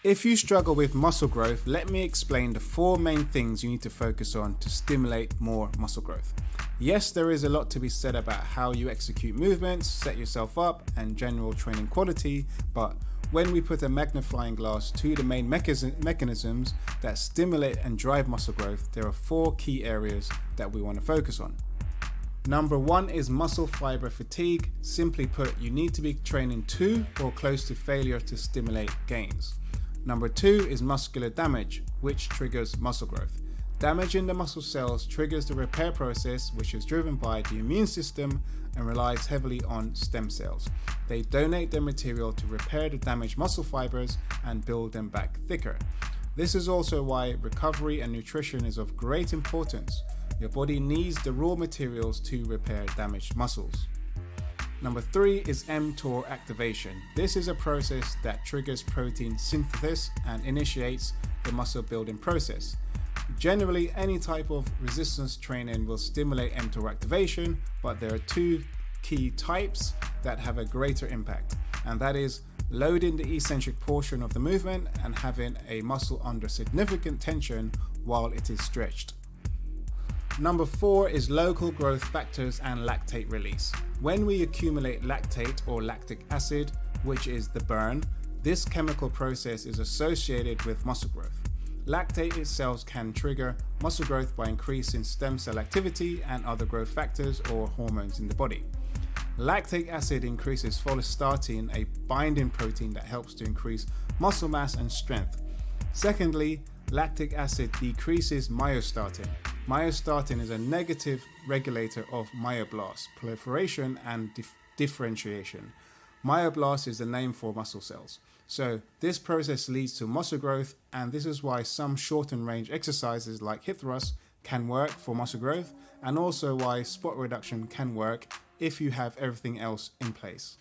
If you struggle with muscle growth, let me explain the 4 main things you need to focus on to stimulate more muscle growth. Yes, there is a lot to be said about how you execute movements, set yourself up, and general training quality, but when we put a magnifying glass to the main mechanisms that stimulate and drive muscle growth, there are 4 key areas that we want to focus on. Number 1 is muscle fiber fatigue. Simply put, you need to be training to or close to failure to stimulate gains. Number 2 is muscular damage, which triggers muscle growth. Damage in the muscle cells triggers the repair process, which is driven by the immune system and relies heavily on stem cells. They donate their material to repair the damaged muscle fibers and build them back thicker. This is also why recovery and nutrition is of great importance. Your body needs the raw materials to repair damaged muscles. Number 3 is Mtor activation. This is a process that triggers protein synthesis and initiates the muscle building process. Generally, any type of resistance training will stimulate Mtor activation, but there are 2 key types that have a greater impact, and that is loading the eccentric portion of the movement and having a muscle under significant tension while it is stretched. Number 4 is local growth factors and lactate release. When we accumulate lactate or lactic acid, which is the burn, this chemical process is associated with muscle growth. Lactate itself can trigger muscle growth by increasing stem cell activity and other growth factors or hormones in the body. Lactic acid increases follistatin, a binding protein that helps to increase muscle mass and strength. Secondly, lactic acid decreases myostatin. Myostatin is a negative regulator of myoblasts, proliferation and differentiation. Myoblasts is the name for muscle cells. So this process leads to muscle growth, and this is why some shortened range exercises like hip thrusts can work for muscle growth, and also why spot reduction can work if you have everything else in place.